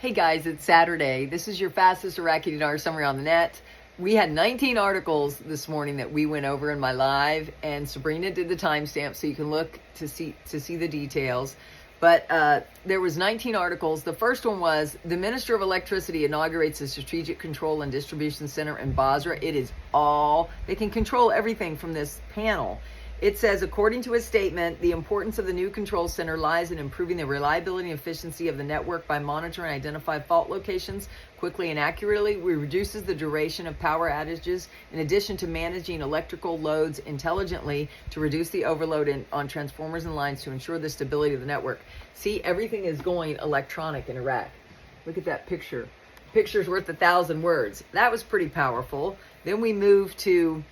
Hey guys, it's Saturday. This is your fastest Iraqi dinar summary on the net. We had 19 articles this morning that we went over in my live, and Sabrina did the timestamp so you can look to see the details. But there was 19 articles. The first one was the Minister of Electricity inaugurates a strategic control and distribution center in Basra. It is all, they can control everything from this panel. It says, according to his statement, the importance of the new control center lies in improving the reliability and efficiency of the network by monitoring and identifying fault locations quickly and accurately. It reduces the duration of power outages in addition to managing electrical loads intelligently to reduce the overload on transformers and lines to ensure the stability of the network. See, everything is going electronic in Iraq. Look at that picture. Picture's worth 1,000 words. That was pretty powerful. Then we move to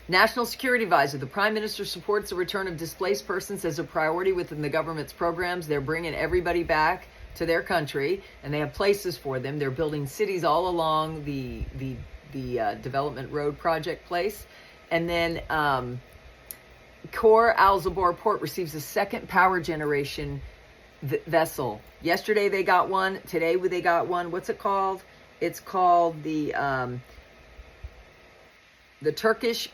National Security Advisor. The Prime Minister supports the return of displaced persons as a priority within the government's programs. They're bringing everybody back to their country, and they have places for them. They're building cities all along the development road project place. And then Khor Al-Zabur port receives a second power generation vessel. Yesterday they got one. Today they got one. What's it called? It's called the Turkish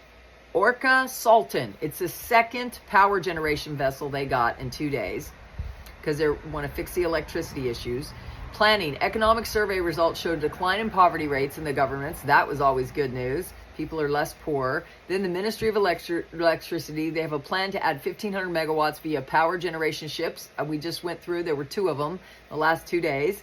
Orca Sultan. It's the second power generation vessel they got in 2 days because they want to fix the electricity issues. Planning. Economic survey results showed a decline in poverty rates in the governments. That was always good news. People are less poor. Then the Ministry of Electricity, they have a plan to add 1,500 megawatts via power generation ships. We just went through, there were 2 of them the last 2 days.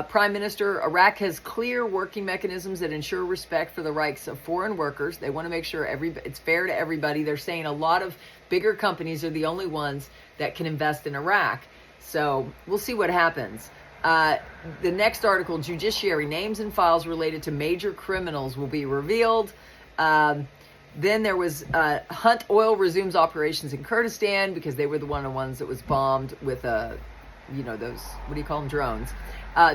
Prime Minister, Iraq has clear working mechanisms that ensure respect for the rights of foreign workers. They want to make sure it's fair to everybody. They're saying a lot of bigger companies are the only ones that can invest in Iraq. So we'll see what happens. The next article, Judiciary, names and files related to major criminals will be revealed. Then there was Hunt Oil resumes operations in Kurdistan because they were the ones that was bombed with those, what do you call them, drones.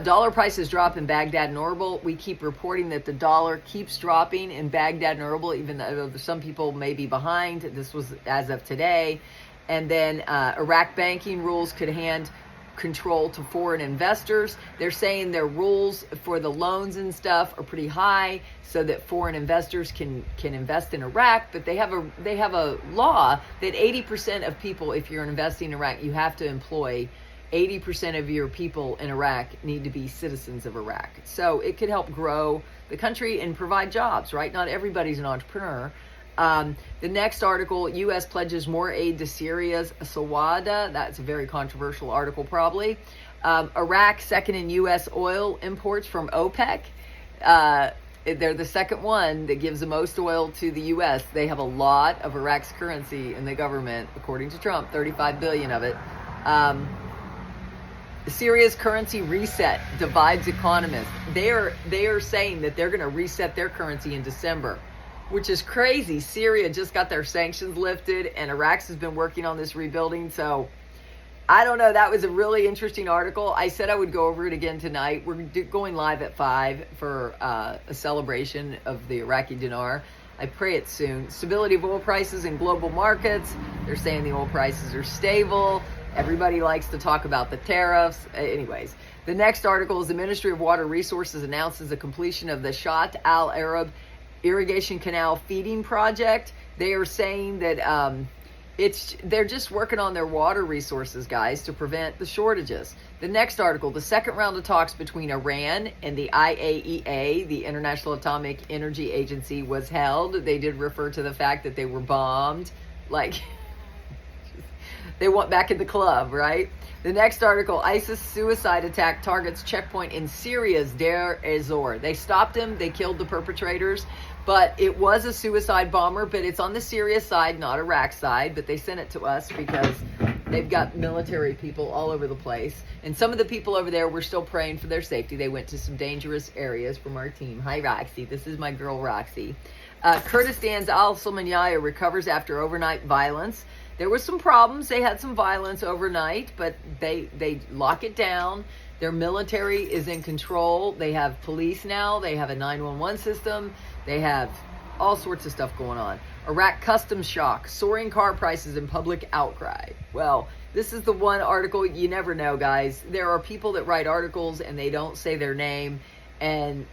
Dollar prices drop in Baghdad and Erbil. We keep reporting that the dollar keeps dropping in Baghdad and Erbil, even though some people may be behind. This was as of today. And then Iraq banking rules could hand control to foreign investors. They're saying their rules for the loans and stuff are pretty high so that foreign investors can invest in Iraq, but they have a law that 80% of people, if you're investing in Iraq, you have to employ 80% of your people in Iraq need to be citizens of Iraq. So it could help grow the country and provide jobs, right? Not everybody's an entrepreneur. The next article, U.S. pledges more aid to Syria's Sawada. That's a very controversial article, probably. Iraq, second in U.S. oil imports from OPEC. They're the second one that gives the most oil to the U.S. They have a lot of Iraq's currency in the government, according to Trump, 35 billion of it. Syria's currency reset divides economists. They are saying that they're going to reset their currency in December, which is crazy. Syria just got their sanctions lifted, and Iraq has been working on this rebuilding. So I don't know. That was a really interesting article. I said I would go over it again tonight. We're going live at 5 for a celebration of the Iraqi dinar. I pray it's soon. Stability of oil prices in global markets. They're saying the oil prices are stable. Everybody likes to talk about the tariffs. Anyways, the next article is the Ministry of Water Resources announces the completion of the Shat Al Arab irrigation canal feeding project. They are saying that they're just working on their water resources, guys, to prevent the shortages. The next article, the second round of talks between Iran and the IAEA, the International Atomic Energy Agency, was held. They did refer to the fact that they were bombed. They want back in the club, right? The next article, ISIS suicide attack targets checkpoint in Syria's Deir ez-Zor. They stopped him. They killed the perpetrators. But it was a suicide bomber, but it's on the Syria side, not Iraq side. But they sent it to us because they've got military people all over the place. And some of the people over there were still praying for their safety. They went to some dangerous areas from our team. Hi, Roxy. This is my girl, Roxy. Kurdistan's Al-Sulaymaniyah recovers after overnight violence. There were some problems. They had some violence overnight, but they lock it down. Their military is in control. They have police now. They have a 911 system. They have all sorts of stuff going on. Iraq customs shock, soaring car prices and public outcry. Well, this is the one article you never know, guys. There are people that write articles and they don't say their name, and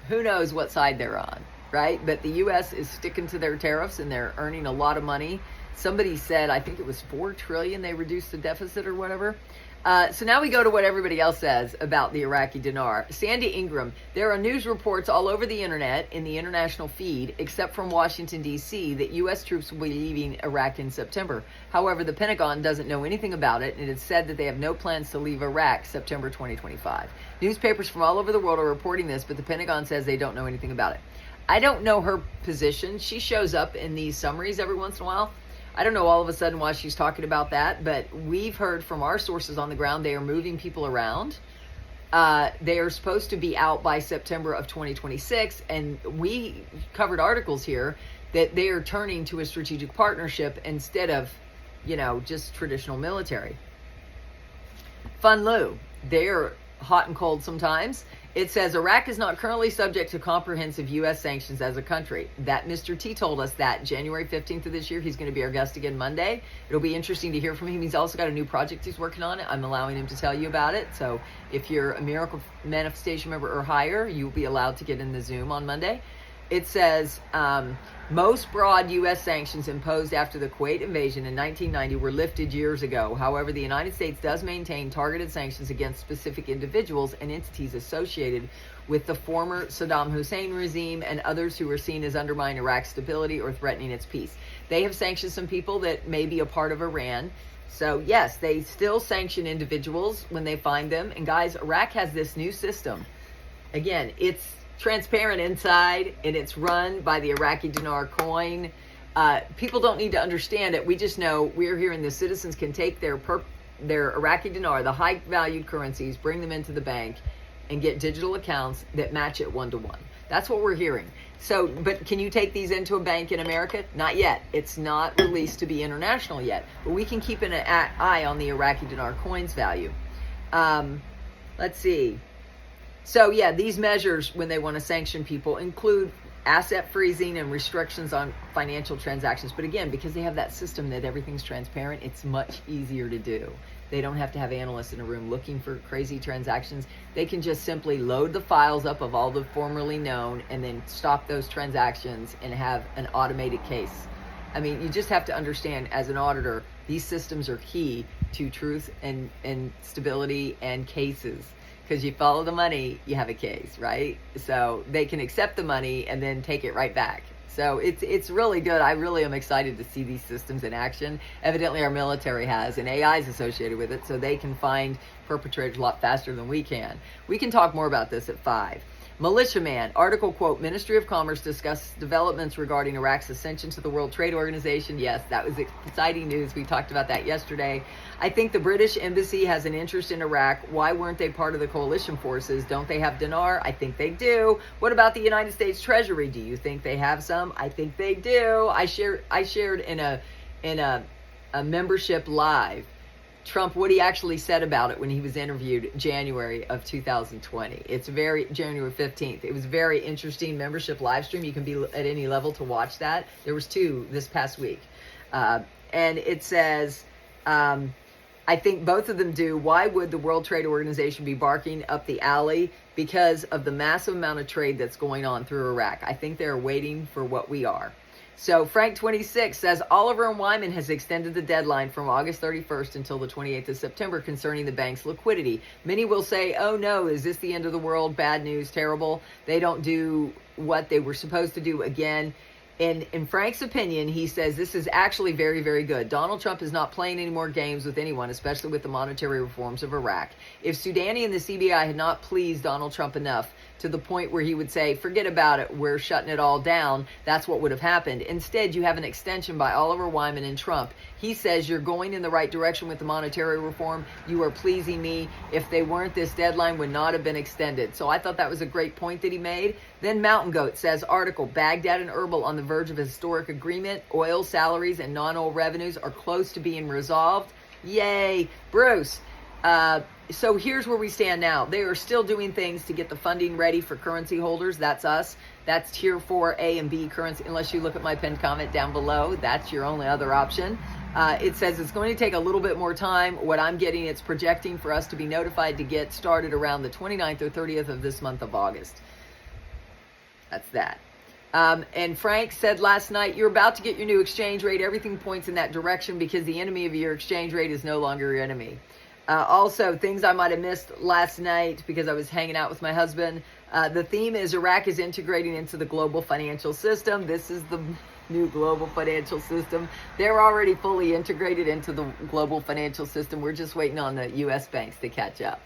who knows what side they're on, right? But the U.S. is sticking to their tariffs and they're earning a lot of money. Somebody said, I think it was $4 trillion they reduced the deficit or whatever. So now we go to what everybody else says about the Iraqi dinar. Sandy Ingram, there are news reports all over the internet in the international feed, except from Washington, D.C., that U.S. troops will be leaving Iraq in September. However, the Pentagon doesn't know anything about it, and it is said that they have no plans to leave Iraq September 2025. Newspapers from all over the world are reporting this, but the Pentagon says they don't know anything about it. I don't know her position. She shows up in these summaries every once in a while. I don't know all of a sudden why she's talking about that, but we've heard from our sources on the ground they are moving people around. They are supposed to be out by September of 2026, and we covered articles here that they are turning to a strategic partnership instead of, just traditional military. Fun Lou, they're hot and cold sometimes. It says Iraq is not currently subject to comprehensive U.S. sanctions as a country. That Mr. T told us that January 15th of this year. He's going to be our guest again Monday. It'll be interesting to hear from him. He's also got a new project he's working on. I'm allowing him to tell you about it. So if you're a Miracle Manifestation member or higher, you'll be allowed to get in the Zoom on Monday. It says most broad U.S. sanctions imposed after the Kuwait invasion in 1990 were lifted years ago. However, the United States does maintain targeted sanctions against specific individuals and entities associated with the former Saddam Hussein regime and others who are seen as undermining Iraq's stability or threatening its peace. They have sanctioned some people that may be a part of Iran. So, yes, they still sanction individuals when they find them. And, guys, Iraq has this new system. Again, it's transparent inside, and it's run by the Iraqi dinar coin. People don't need to understand it. We just know we're hearing the citizens can take their Iraqi dinar, the high valued currencies, bring them into the bank and get digital accounts that match it 1-to-1. That's what we're hearing. So, but can you take these into a bank in America? Not yet. It's not released to be international yet, but we can keep an eye on the Iraqi dinar coin's value. Let's see. So, yeah, these measures, when they want to sanction people, include asset freezing and restrictions on financial transactions. But again, because they have that system that everything's transparent, it's much easier to do. They don't have to have analysts in a room looking for crazy transactions. They can just simply load the files up of all the formerly known and then stop those transactions and have an automated case. I mean, you just have to understand, as an auditor, these systems are key to truth and stability and cases. Because you follow the money, you have a case, right? So they can accept the money and then take it right back. So it's really good. I really am excited to see these systems in action. Evidently our military has, and AI is associated with it, so they can find perpetrators a lot faster than we can. We can talk more about this at 5. Militiaman, article quote, Ministry of Commerce discussed developments regarding Iraq's ascension to the World Trade Organization. Yes, that was exciting news. We talked about that yesterday. I think the British Embassy has an interest in Iraq. Why weren't they part of the coalition forces? Don't they have dinar? I think they do. What about the United States Treasury? Do you think they have some? I think they do. I shared in a membership live Trump, what he actually said about it when he was interviewed January of 2020. It's January 15th. It was very interesting membership live stream. You can be at any level to watch that. There was 2 this past week. And it says, I think both of them do. Why would the World Trade Organization be barking up the alley? Because of the massive amount of trade that's going on through Iraq. I think they're waiting for what we are. So Frank26 says Oliver and Wyman has extended the deadline from August 31st until the 28th of September concerning the bank's liquidity. Many will say, oh no, is this the end of the world? Bad news, terrible. They don't do what they were supposed to do again. In Frank's opinion, he says this is actually very, very good. Donald Trump is not playing any more games with anyone, especially with the monetary reforms of Iraq. If Soudani and the CBI had not pleased Donald Trump enough to the point where he would say, forget about it, we're shutting it all down, that's what would have happened. Instead, you have an extension by Oliver Wyman and Trump. He says you're going in the right direction with the monetary reform. You are pleasing me. If they weren't, this deadline would not have been extended. So I thought that was a great point that he made. Then Mountain Goat says, article, Baghdad and Erbil on the verge of a historic agreement. Oil salaries and non-oil revenues are close to being resolved. Yay. Bruce, So here's where we stand now. They are still doing things to get the funding ready for currency holders. That's us. That's tier 4 A and B currency. Unless you look at my pinned comment down below, that's your only other option. It says it's going to take a little bit more time. What I'm getting, it's projecting for us to be notified to get started around the 29th or 30th of this month of August. That's that. And Frank said last night, you're about to get your new exchange rate. Everything points in that direction because the enemy of your exchange rate is no longer your enemy. Also, things I might have missed last night because I was hanging out with my husband. The theme is Iraq is integrating into the global financial system. This is the new global financial system. They're already fully integrated into the global financial system. We're just waiting on the U.S. banks to catch up.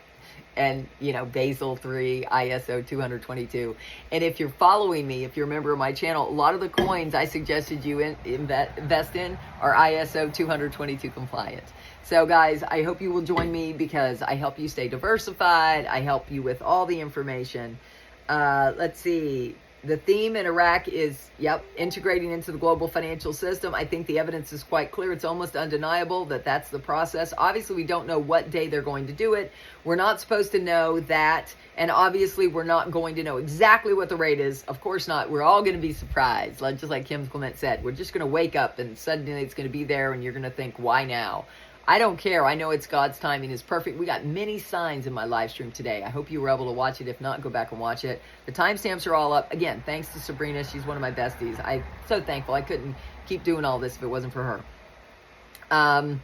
And, you know, Basel III, ISO 222. And if you're following me, if you're a member of my channel, a lot of the coins I suggested you invest in are ISO 222 compliant. So guys, I hope you will join me because I help you stay diversified. I help you with all the information. Let's see. The theme in Iraq is, integrating into the global financial system. I think the evidence is quite clear. It's almost undeniable that that's the process. Obviously, we don't know what day they're going to do it. We're not supposed to know that. And obviously, we're not going to know exactly what the rate is. Of course not. We're all going to be surprised. Just like Kim Clement said, we're just going to wake up and suddenly it's going to be there and you're going to think, why now? I don't care. I know it's God's timing is perfect. We got many signs in my live stream today. I hope you were able to watch it. If not, go back and watch it. The timestamps are all up. Again, thanks to Sabrina. She's one of my besties. I'm so thankful. I couldn't keep doing all this if it wasn't for her.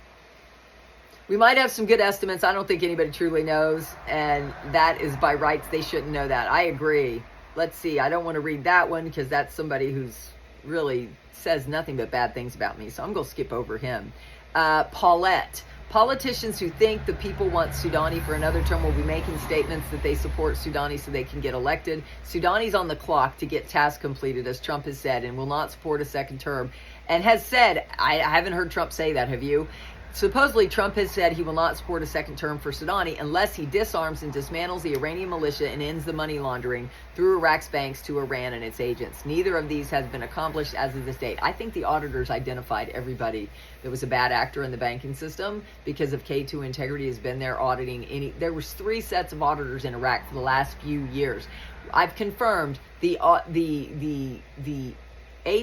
We might have some good estimates. I don't think anybody truly knows. And that is by rights. They shouldn't know that. I agree. Let's see. I don't want to read that one because that's somebody who's really says nothing but bad things about me. So I'm going to skip over him. Paulette, politicians who think the people want Soudani for another term will be making statements that they support Soudani so they can get elected. Soudani's on the clock to get tasks completed, as Trump has said, and will not support a second term. And has said, I haven't heard Trump say that, have you? Supposedly, Trump has said he will not support a second term for Soudani unless he disarms and dismantles the Iranian militia and ends the money laundering through Iraq's banks to Iran and its agents. Neither of these has been accomplished as of this date. I think the auditors identified everybody that was a bad actor in the banking system because of K2 Integrity has been there auditing there was 3 sets of auditors in Iraq for the last few years. I've confirmed the 8th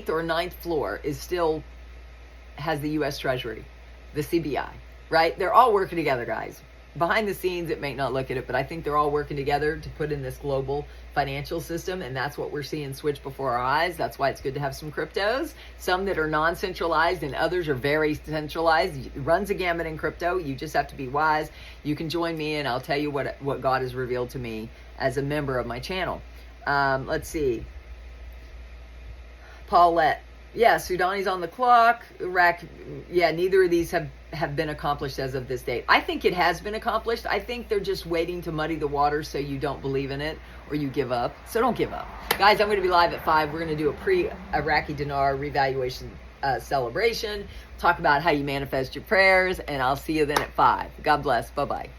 or 9th floor is still has the U.S. Treasury. The CBI, right? They're all working together, guys. Behind the scenes, it may not look at it, but I think they're all working together to put in this global financial system, and that's what we're seeing switch before our eyes. That's why it's good to have some cryptos, some that are non-centralized and others are very centralized. It runs a gamut in crypto. You just have to be wise. You can join me, and I'll tell you what God has revealed to me as a member of my channel. Let's see. Paulette. Yeah, Soudani's on the clock. Iraq, neither of these have been accomplished as of this date. I think it has been accomplished. I think they're just waiting to muddy the waters so you don't believe in it or you give up. So don't give up. Guys, I'm going to be live at 5. We're going to do a pre-Iraqi dinar revaluation celebration. Talk about how you manifest your prayers, and I'll see you then at 5. God bless. Bye-bye.